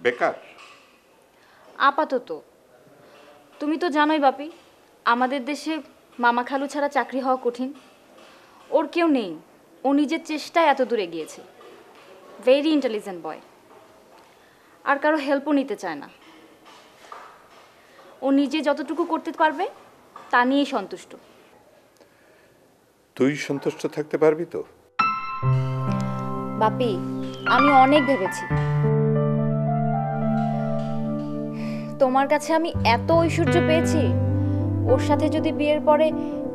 বেকার? আপাতত। তুমি তো জানোই বাপি, আমাদের দেশে মামা খালু ছাড়া চাকরি হওয়া কঠিন। ওর কেউ নেই, ও নিজের চেষ্টায় এত দূর এগিয়েছে। ভেরি ইন্টেলিজেন্ট বয়। আর কারো হেল্পও নিতে চায় না। ও নিজে যতটুকু করতে পারবে তা নিয়েই সন্তুষ্ট। তুই সন্তুষ্ট থাকতে পারবি তো? বাপি, আমি অনেক ভেবেছি। তোমার কাছে আমি এত ঐশ্বর্য পেয়েছি, ওর সাথে যদি বিয়ের পরে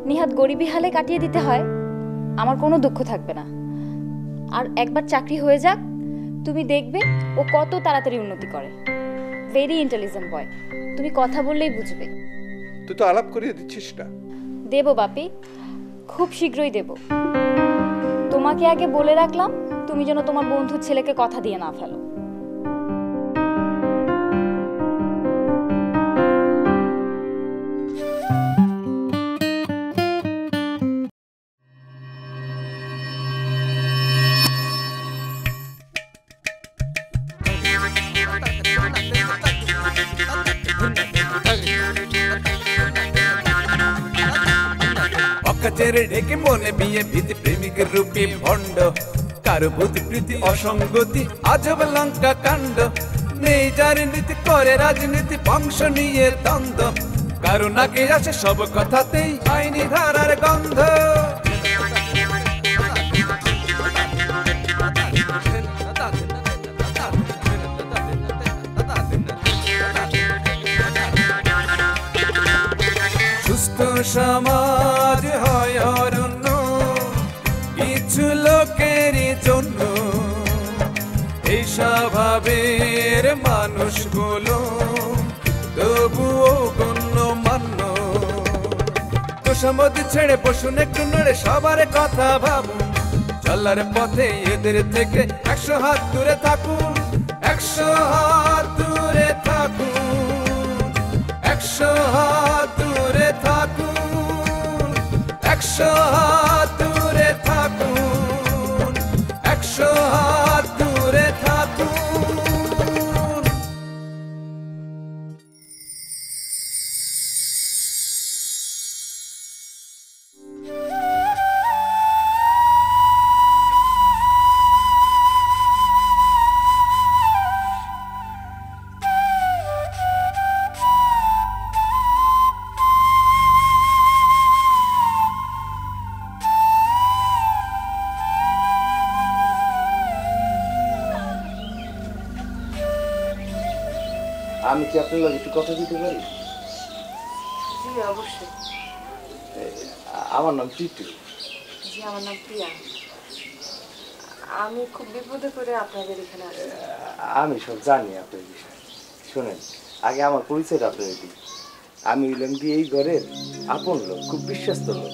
নিহাত গরিবী হালে কাটিয়ে দিতে হয়, আমার কোনো দুঃখ থাকবে না। আর একবার চাকরি হয়ে যাক, তুমি দেখবে ও কত তাড়াতাড়ি উন্নতি করে। ভেরি ইন্টেলিজেন্ট বয়, তুমি কথা বললেই বুঝবে। তুই তো আলাপ করিয়ে দিচ্ছিস না। দেব বাপি, খুব শীঘ্রই দেব। তোমাকে আগে বলে রাখলাম, তুমি যেন তোমার বন্ধুর ছেলেকে কথা দিয়ে না ফেলো। অকাচের ঢেকে মনে বিয়ে ভীতি প্রেমিকের রূপে ভণ্ড, কারো বুদ্ধি প্রীতি অসঙ্গতি আজব লঙ্কা কাণ্ড। নেই যার নীতি করে রাজনীতি, বংশ নিয়ে দ্বন্দ্ব, কারো নাকে আসে সব কথাতেই আইনি ধারার গন্ধ। সুস্থ সমাজ হয় অরণ্য কিছু লোকেরই জন্য, এই স্বভাবের মানুষগুলো তবুও গণ্যমান্য। তোষামতি ছেড়ে বসুন একটু নড়ে, সবার কথা ভাবুন, চলার পথে এদের থেকে 100 হাত দূরে থাকুন, 100 হাত দূরে থাকুন, 100 হাত দূরে থাকুন, 100 হাত দূরে থাকুন, 100 হাত দূরে থাকুন। আমি কি আপনার লগে একটু কথা দিতে পারি? জি অবশ্যই। আমার নাম টিটু। জি আমার নাম প্রিয়া। আমি খুব বিপদে পড়ে আপনাদের এখানে আসছি। আমি সব জানি আপনার বিষয়ে। শোনেন, আগে আমার পরিচয়টা আপনার দিই। আমি হইলাম কি এই ঘরের আপন লোক, খুব বিশ্বস্ত লোক।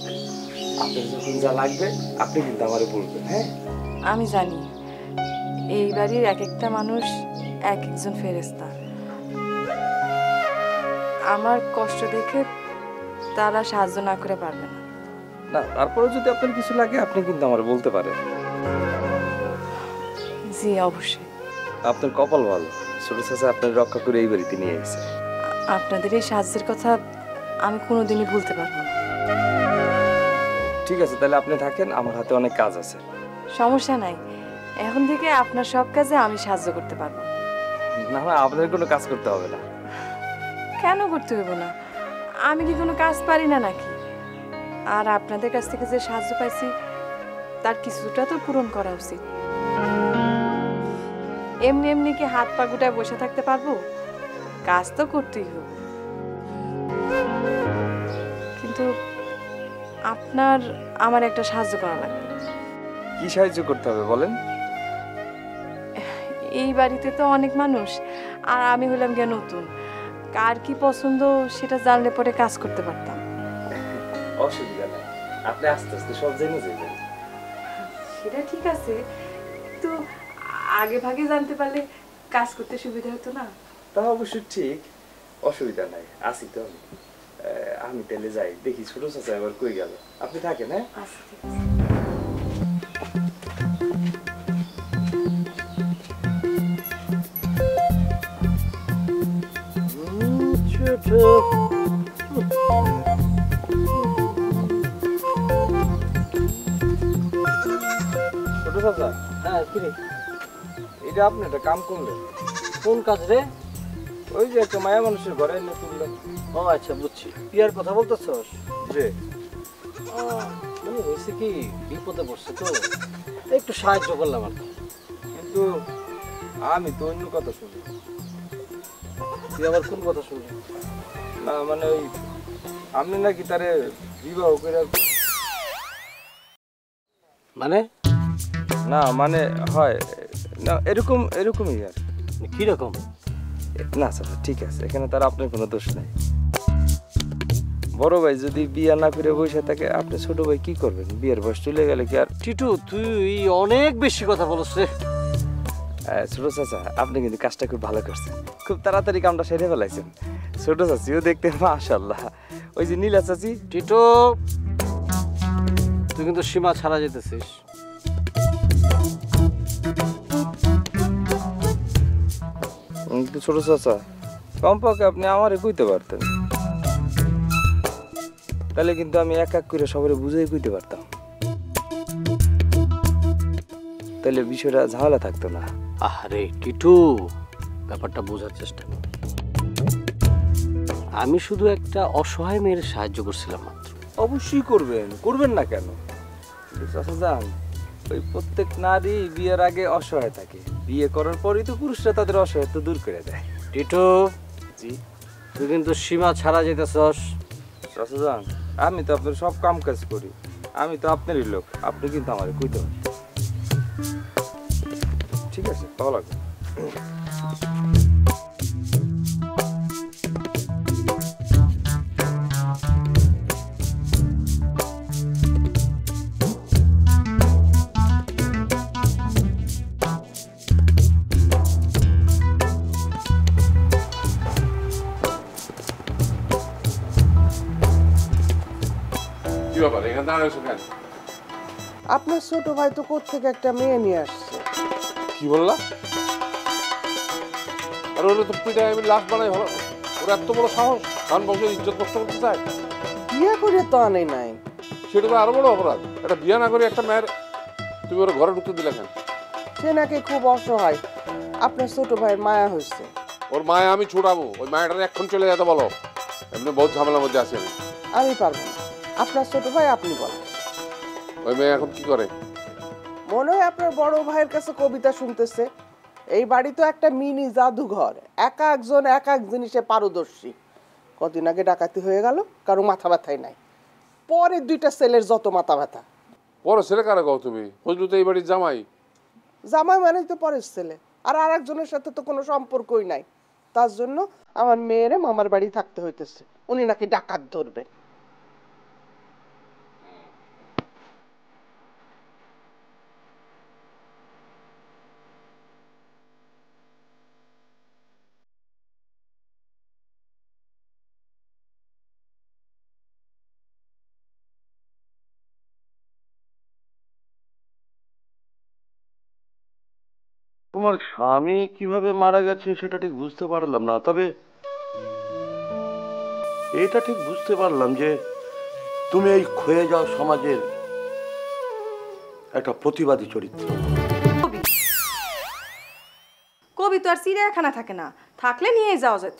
আপনার যখন যা লাগবে আপনি কিন্তু আমারে বলবেন। হ্যাঁ, আমি জানি এই বাড়ির এক একটা মানুষ এক একজন ফেরেশতা। আমার কষ্ট দেখে তারা সাহায্য না করে পারবে না। না তারপরে যদি আপনার কিছু লাগে আপনি কিন্তু আমারে বলতে পারেন। জি অবশ্যই। আপনার কপাল ভালো, ছোট চাচা আপনার রক্ষা করে এই বাড়িতে নিয়ে এসেছে। আপনাদের এই সাহায্যের কথা আমি কোনোদিনই ভুলতে পারবো না। ঠিক আছে, তাহলে আপনি থাকেন, আমার হাতে অনেক কাজ আছে। সমস্যা নাই, এখন থেকে আপনার সব কাজে আমি সাহায্য করতে পারবো। না না, আপনাদের কোনো কাজ করতে হবে না। কেন করতে হবে না? আমি কি কোনো কাজ পারি না নাকি? আর আপনাদের কাছ থেকে যে সাহায্য পাইছি তার কিছুটা তো পূরণ করা উচিত। এমনি এমনি কি হাত পা গুটায় বসে থাকতে পারবো? কাজ তো করতেই হবে। কিন্তু আপনার আমার একটা সাহায্য করা লাগবে। কি সাহায্য করতে হবে বলেন? এই বাড়িতে তো অনেক মানুষ, আর আমি হলাম গিয়ে নতুন। কার কি পছন্দ সেটা জানলে পরে কাজ করতে পারতাম। অসুবিধা নাই, আপনি আস্তে আস্তে সব জেনে যাবেন। সেটা ঠিক আছে, কিন্তু আগে ভাগে জানতে পারলে কাজ করতে সুবিধা হতো না? তা অবশ্য ঠিক, অসুবিধা নাই, আসি তো আমি। আমি তাহলে যাই, দেখি ছোট চাচা আবার কই গেল। আপনি থাকেন। হ্যাঁ আচ্ছা ঠিক আছে। ছোট চাচা, হ্যাঁ কি রে? এটা আপনি একটা কাম করলেন। কোন কাজ রে? ওই যে একটা মায়া মানুষের ঘরে এনে তুললেন। ও আচ্ছা বুঝছি, বিয়ার কথা বলতেছস? যে মানে হয়েছে কি, বিপদে পড়ছে তো, একটু সাহায্য করলাম আর কি। কিন্তু আমি তো অন্য কথা শুনি। তুই আবার কোন কথা শুনলি? না মানে ওই আপনি নাকি তারে বিবাহ করে, মানে না মানে হয় না এরকমই আর কিরকম? না স্যার ঠিক আছে, এখানে তার আপনার কোনো দোষ নাই। বড় ভাই যদি বিয়ে না করে বসে থাকে, আপনি ছোট ভাই কি করবেন? বিয়ের বয়স চলে গেলে কি আর? টিটু তুই অনেক বেশি কথা বলছ রে। ছোট চাচা, আপনি কিন্তু কাজটা খুব ভালো করছেন, খুব তাড়াতাড়ি কামটা সেরে ফেলাইছেন। ছোট চাচিও দেখতে মাশাআল্লাহ, ওই যে নীলা চাচি। টিটু তুই কিন্তু সীমা ছাড়া যেতেছিস। কিন্তু ছোট চাচা, কমপক্ষে আপনি আমারে কইতে পারতেন, তাহলে কিন্তু আমি এক এক করে সবাই বুঝেই কইতে পারতাম, তাহলে বিষয়টা ঝামেলা থাকতো না। আরে টিটু, ব্যাপারটা বোঝার চেষ্টা কর। আমি শুধু একটা অসহায় মেয়ের সাহায্য করছিলাম মাত্র। অবশ্যই করবেন না কেন? চাচা যান, ওই প্রত্যেক নারী বিয়ের আগে অসহায় থাকে, বিয়ে করার পরই তো পুরুষরা তাদের অসহায়ত্ব দূর করে দেয়। টিটু জি তুই কিন্তু সীমা ছাড়া যেতেছস। চাচা যান, আমি তো আপনার সব কাম কাজ করি, আমি তো আপনারই লোক, আপনি কিন্তু আমার কইতে পারেন। ঠিক আছে, ভালো লাগবে। কি ব্যাপার এখানে দাঁড়াইছো কেন? আপনার ছোট ভাই তো কোত্থেকে একটা মেয়ে নিয়ে আসছে। কি বললা? আর ওরা তো পিটায় আমি লাশ বানাই হলো, ওরা এত বড় সাহস, কারণ বংশের ইজ্জত নষ্ট করতে চায়। বিয়ে করে তো আনে নাই। সেটা তো আরো বড় অপরাধ। একটা বিয়ে না করে একটা মেয়ের তুমি ওরা ঘরে ঢুকতে দিলে কেন? সে নাকি খুব অসহায়, আপনার ছোট ভাইয়ের মায়া হয়েছে। ওর মায়ে আমি ছুটাবো, ওই মায়াটার এখন চলে যেতে বলো, এমনি বহুত ঝামেলার মধ্যে আছি আমি। আমি পারবো না, আপনার ছোট ভাই আপনি বলেন। ওই মেয়ে এখন কি করে? মনে হয় আপনার বড় ভাইয়ের কাছে কবিতা শুনতেছে। এই বাড়ি তো একটা মিনি জাদুঘর, এক একজন এক এক জিনিসে পারদর্শী। কদিন আগে ডাকাতি হয়ে গেল, কারো মাথা ব্যথাই নাই, পরে দুইটা ছেলের যত মাথা ব্যথা। বড় ছেলে কারা কও তুমি? ফজলু তো এই বাড়ির জামাই। জামাই মানেই তো পরের ছেলে, আর আরেকজনের সাথে তো কোনো সম্পর্কই নাই। তার জন্য আমার মেয়েরে মামার বাড়ি থাকতে হইতেছে, উনি নাকি ডাকাত ধরবে। তোমার স্বামী কিভাবে মারা গেছে সেটা ঠিক বুঝতে পারলাম না, তবে এটা ঠিক বুঝতে পারলাম যে তুমি এই ক্ষয়ে যাওয়া সমাজের একটা প্রতিবাদী চরিত্র। কবি তো আর চিড়িয়াখানা থাকে না, থাকলে নিয়ে যাওয়া যেত।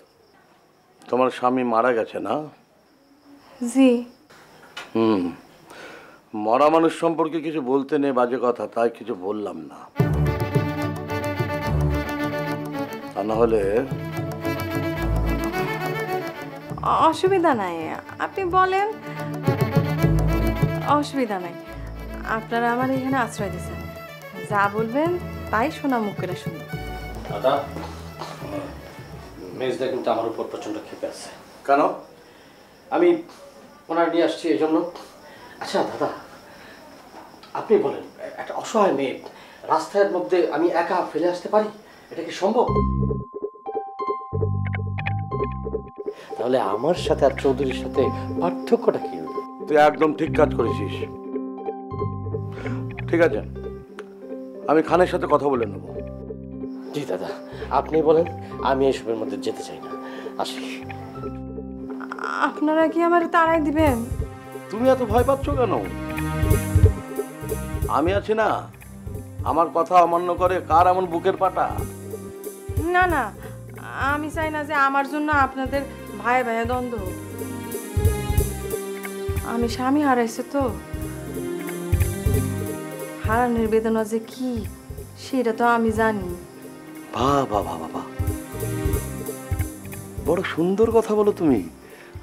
তোমার স্বামী মারা গেছে না? জি। মরা মানুষ সম্পর্কে কিছু বলতে নেই, বাজে কথা, তাই কিছু বললাম না। তা না হলে অসুবিধা নাই, আপনি বলেন। অসুবিধা নাই, আপনারা আমার এখানে আশ্রয় দিয়েছেন, যা বলবেন তাই শোনা মুখ করে শুনুন। দাদা, মেজদা কিন্তু আমার উপর প্রচন্ড ক্ষেপে আছে। কেন? আমি ওনার নিয়ে আসছি এই জন্য। আচ্ছা দাদা, আপনি বলেন, একটা অসহায় মেয়ে রাস্তার মধ্যে আমি একা ফেলে আসতে পারি? এটা কি সম্ভব? তাহলে আমার সাথে আর চৌধুরীর সাথে পার্থক্যটা কি? তুই একদম ঠিক কাজ করেছিস। ঠিক আছে, আমি খানের সাথে কথা বলে নেব। জি দাদা, আপনি বলেন, আমি এসবের মধ্যে যেতে চাই না। আসি। আপনারা কি আমার তাড়াই দিবেন? তুমি এত ভয় পাচ্ছ কেন? আমি আছি না, আমার কথা অমান্য করে কার এমন বুকের পাটা? না না, আমি চাই না যে আমার জন্য আপনাদের ভাই ভাইয়ে দ্বন্দ্ব হোক। আমি স্বামী হারাইছি তো, হারানোর বেদনা যে কি সেটা তো আমি জানি। বাবা বাবা বাবা, বড় সুন্দর কথা বলো তুমি।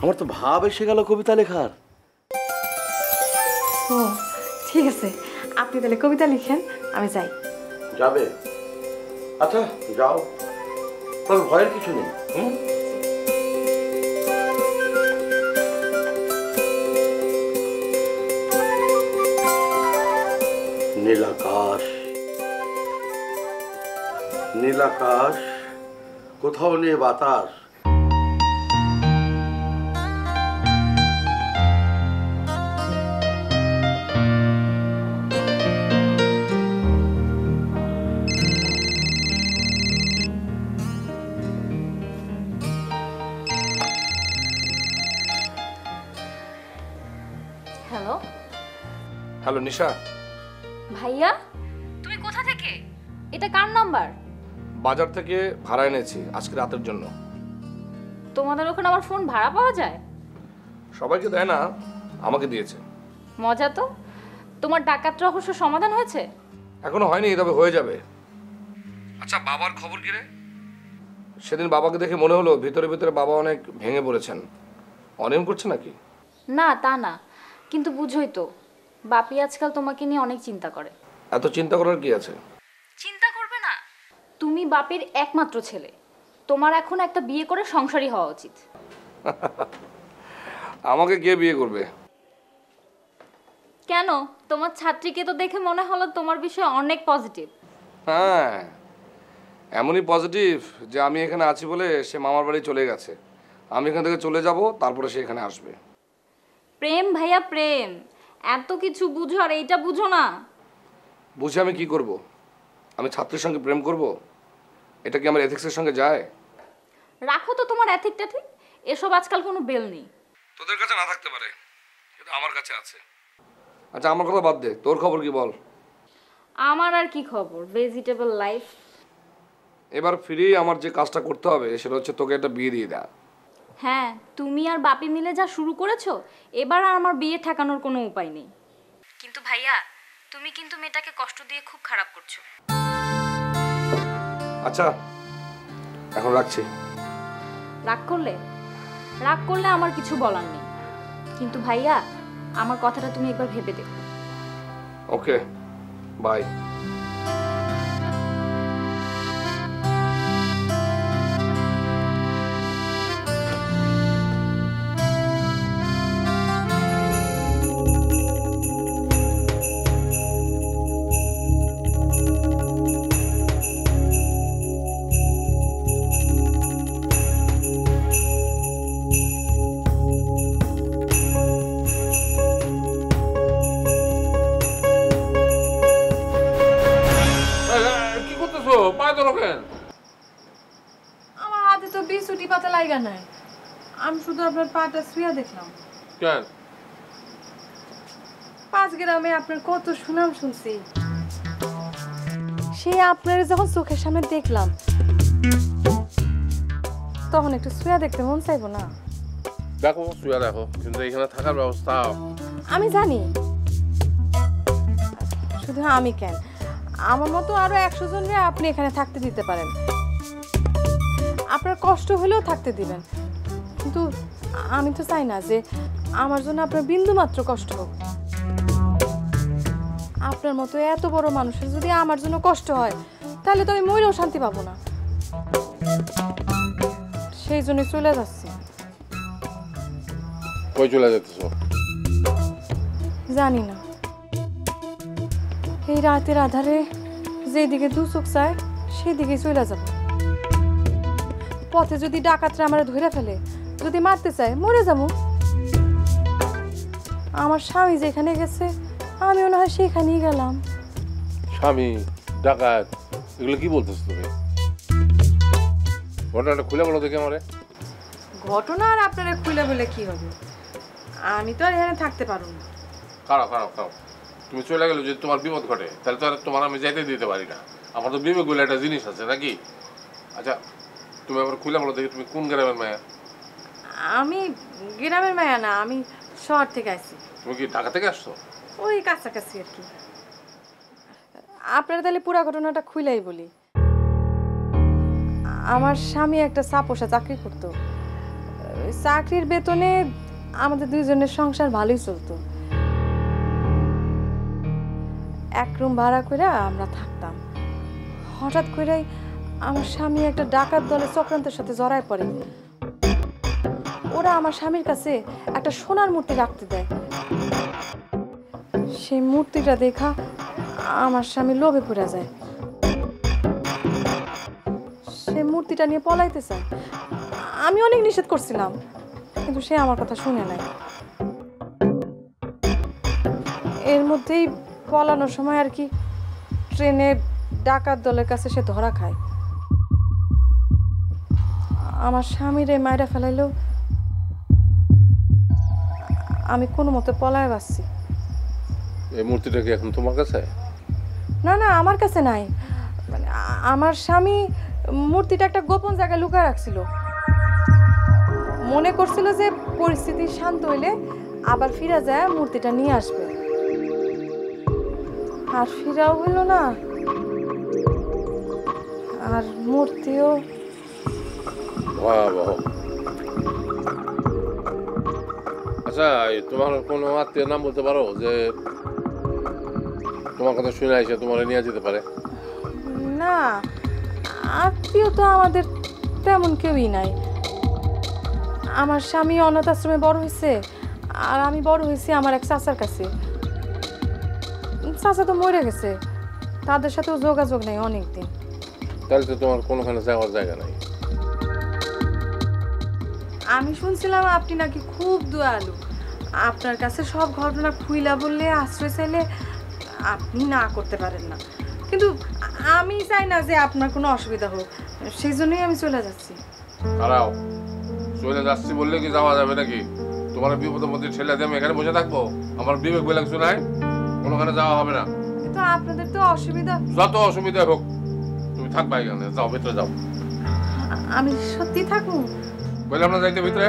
আমার তো ভাব এসে গেল কবিতা লেখার। ও ঠিক আছে, আপনি তাহলে কবিতা লিখেন, আমি যাই। যাবে? আচ্ছা যাও, তবে ভয়ের কিছু নেই। নীলাকাশ, নীলাকাশ, কোথাও নেই বাতাস। হ্যালো হ্যালো নিশা, ভাইয়া, তুমি কোথা থেকে? এটা কার নাম্বার? বাজার থেকে ভাড়া এনেছি আজকে রাতের জন্য। তোমাদের ওখানে আমার ফোন ভাড়া পাওয়া যায়? সবাইকে দেয় না, আমাকে দিয়েছে। মজা তো। তোমার ডাকাত রহস্য সমাধান হয়েছে? এখনো হয়নি, তবে হয়ে যাবে। আচ্ছা বাবার খবর কি রে? সেদিন বাবাকে দেখে মনে হলো ভিতরে ভিতরে বাবা অনেক ভেঙে পড়েছেন। অনিয়ম করছে নাকি? না তা না, কিন্তু বুঝোই তো, বাপি আজকাল তোমাকে নিয়ে অনেক চিন্তা করে। এত চিন্তা করার কি আছে? চিন্তা করবে না? তুমি বাপির একমাত্র ছেলে, তোমার এখন একটা বিয়ে করে সংসারী হওয়া উচিত। আমাকে কে বিয়ে করবে? কেন, তোমার ছাত্রীকে তো দেখে মনে হলো তোমার বিষয়ে অনেক পজিটিভ। হ্যাঁ, এমনই পজিটিভ যে আমি এখানে আছি বলে সে মামার বাড়ি চলে গেছে। আমি এখান থেকে চলে যাব, তারপরে সে এখানে আসবে। প্রেম ভাইয়া প্রেম, এত কিছু বুঝো আর এইটা বুঝো না। বুঝে আমি কি করব? আমি ছাত্রের সঙ্গে প্রেম করব? এটা কি আমার এথিক্সের সঙ্গে যায়? রাখো তো তোমার এথিক টেথিক, এসব আজকাল কোনো বেল নেই। তোদের কাছে না থাকতে পারে, কিন্তু আমার কাছে আছে। আচ্ছা আমার কথা বাদ দে, তোর খবর কি বল? আমার আর কি খবর, ভেজিটেবল লাইফ। এবার ফিরে আমার যে কাজটা করতে হবে সেটা হচ্ছে তোকে একটা বিয়ে দিয়ে দেয়া। হ্যাঁ, তুমি আর বাপি মিলে যা শুরু করেছো, এবার আর আমার বিয়ে ঠেকানোর কোনো উপায় নেই। কিন্তু ভাইয়া, তুমি কিন্তু মেয়েটাকে কষ্ট দিয়ে খুব খারাপ করছো। আচ্ছা এখন রাখছি। রাগ করলে আমার কিছু বলার নেই, কিন্তু ভাইয়া আমার কথাটা তুমি একবার ভেবে দেখো। ওকে, বাই। কি করতেছো? পায়ে ধরো কেন? আমার হাতে তো বিছুটি পাতা লাগা নাই, আমি শুধু আপনার পাটা শুয়ে দেখলাম। কেন? 5 গ্রামে আপনার কত সুনাম শুনছি, সে আপনার যখন চোখের সামনে দেখলাম তখন একটু শুয়ে দেখতে মন চাইবো না? দেখো, শুয়ে দেখো, কিন্তু এখানে থাকার ব্যবস্থা। আমি জানি, শুধু আমি কেন, আমার মতো আরো 100 জনরে আপনি এখানে থাকতে দিতে পারেন। আপনার কষ্ট হলেও থাকতে দিবেন, কিন্তু আমি তো চাই না যে আমার জন্য আপনার বিন্দু মাত্র কষ্ট হোক। আপনার মতো এত বড় মানুষের যদি আমার জন্য কষ্ট হয়, তাহলে তো আমি মরেও শান্তি পাবো না। সেই জন্য চলে যাচ্ছি। কই চলে যেতেছো? জানি না, এই রাতের আধারে যেদিকে দু চোখ চায় সেদিকে চলে যাব। পথে যদি ডাকাতরা আমার ধরে ফেলে, যদি মারতে চায়, মরে যাবো। আমার স্বামী যেখানে গেছে আমি মনে হয় সেখানেই গেলাম। স্বামী, ডাকাত, এগুলো কি বলতেছো তুমি? ঘটনাটা খুলে বলো দেখি আমারে। ঘটনা আর আপনারা খুলে বলে কি হবে, আমি তো আর এখানে থাকতে পারবো না। খারাপ খারাপ খারাপ, তুমি চলে গেলে যদি তোমার বিপদ ঘটে তাহলে তো আর তোমার আমি যাইতে দিতে পারি না। আমার তো বিবেক বলে একটা জিনিস আছে নাকি। আচ্ছা তুমি আবার খুলে বলো দেখি তুমি কোন গ্রামের মায়া? আমি গ্রামের মায়া না, আমি শহর থেকে আসছি। তুমি কি ঢাকা থেকে আসছো? ওই কাছাকাছি আর কি। আপনারা তাহলে পুরো ঘটনাটা খুলেই বলি। আমার স্বামী একটা সাপোসা চাকরি করতো। চাকরির বেতনে আমাদের দুইজনের সংসার ভালোই চলতো। এক রুম ভাড়া করে আমরা থাকতাম। হঠাৎ করেই আমার স্বামী একটা ডাকাত দলের চক্রান্তের সাথে জড়ায় পড়ে। ওরা আমার স্বামীর কাছে একটা সোনার মূর্তি রাখতে দেয়। সেই মূর্তিটা দেখা আমার স্বামী লোভে পড়ে যায়। সে মূর্তিটা নিয়ে পলাইতে চায়। আমি অনেক নিষেধ করছিলাম, কিন্তু সে আমার কথা শুনে নাই। এর মধ্যেই পলানোর সময় আর কি ট্রেনে ডাকাত দলের কাছে সে ধরা খায়। আমার স্বামীর এই মায়েরা ফেলাইলেও আমি কোনো মতে পলায় বাঁচছি। এই মূর্তিটা কি এখন তোমার কাছে? না না, আমার কাছে নাই। মানে আমার স্বামী মূর্তিটা একটা গোপন জায়গায় লুকায় রাখছিল। মনে করছিল যে পরিস্থিতি শান্ত হইলে আবার ফিরে যায় মূর্তিটা নিয়ে আসবে। আর ফিরাও হইল না, আর মূর্তিও। ভয়াবহ। আচ্ছা তোমার কোনো আত্মীয় নাম বলতে পারো যে তোমার কথা শুনে এসে তোমার নিয়ে যেতে পারে? না, আত্মীয় তো আমাদের তেমন কেউই নাই। আমার স্বামী অনাথ আশ্রমে বড় হয়েছে, আর আমি বড় হয়েছি আমার এক চাচার কাছে। চাচা তো মরে গেছে, তাদের সাথেও যোগাযোগ নেই অনেকদিন। তাহলে তো তোমার কোনোখানে যাওয়ার জায়গা নাই। আমি শুনছিলাম আপনি নাকি খুব দয়ালু, আপনার কাছে সব ঘটনা খুইলা বললে, আশ্রয় চাইলে আপনি না করতে পারেন না। কিন্তু আমি চাই না যে আপনার কোনো অসুবিধা হোক, সেই জন্যই আমি চলে যাচ্ছি। দাঁড়াও, চলে যাচ্ছি বললে কি যাওয়া যাবে নাকি? তোমার বিপদের মধ্যে ঠেলে দিয়ে আমি এখানে বসে থাকবো? আমার বিবেক বলে কিছু নাই, কোনোখানে যাওয়া হবে না। কিন্তু আপনাদের তো অসুবিধা। যত অসুবিধা হোক তুমি থাকবা এখানে, যাও ভিতরে যাও। আমি সত্যি থাকবো? বললাম না যাইতে ভিতরে।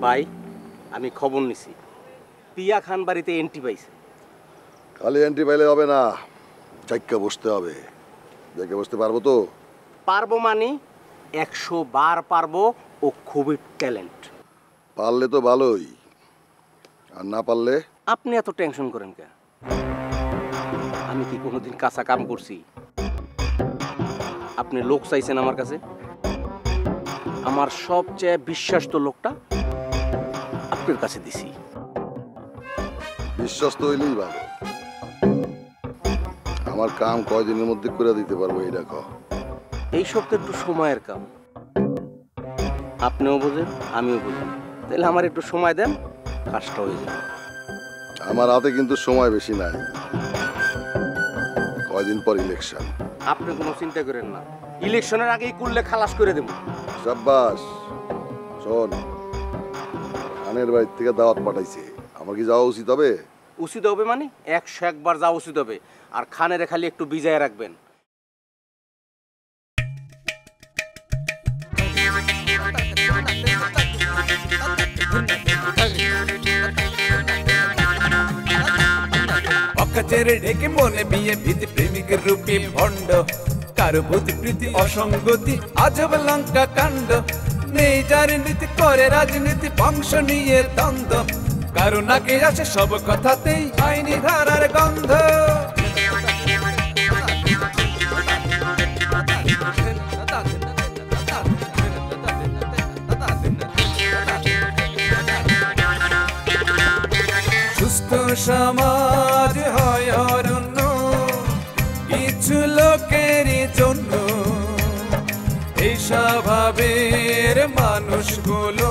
ভাই, আমি খবর নিছি পিয়া খান বাড়িতে এন্ট্রি পাইছে। খালি এন্ট্রি পাইলে হবে না, চাইক্কা বসতে হবে। চাইক্কা বসতে পারবো তো? পারবো মানে 100 বার পারবো। ও খুবই ট্যালেন্ট। পারলে তো ভালোই, আর না পারলে? আপনি এত টেনশন করেন কেন? আমি কি কোনোদিন কাঁচা কাম করছি? আপনি লোক চাইছেন আমার কাছে, আমার সবচেয়ে বিশ্বাস্ত লোকটা আপনার কাছে দিছি। বিশ্বস্ত হইলেই ভালো। আমার কাম কয়দিনের মধ্যে করে দিতে পারবো এটা কও? এইসব তো একটু সময়ের কাম। আপনিও বোঝেন, আমিও বুঝি। তাহলে আমার একটু সময় দেন, কাজটা হয়ে যাবে। আমার হাতে কিন্তু সময় বেশি নাই, কয়দিন পর ইলেকশন। আপনি কোনো চিন্তা করেন না, ইলেকশনের আগেই করলে খালাস করে দেব। সাব্বাস। শোন, খানের বাড়ির থেকে দাওয়াত পাঠাইছে, আমার কি যাওয়া উচিত হবে? উচিত হবে মানে 101 বার যাওয়া উচিত হবে। আর খানের খালি একটু ভিজায় রাখবেন। অকাচের ঢেকে মনে বিয়ে ভীতি প্রেমিকের রূপে ভণ্ড, কারো বুদ্ধি প্রীতি অসঙ্গতি আজব লঙ্কা কাণ্ড। নেই যার নীতি করে রাজনীতি, বংশ নিয়ে দ্বন্দ্ব, কারো নাকে আসে সব কথাতেই আইনি ধারার গন্ধ। সুস্থ সমাজ হয় অরণ্য কিছু লোকেরই জন্য। এই স্বভাবের মানুষগুলো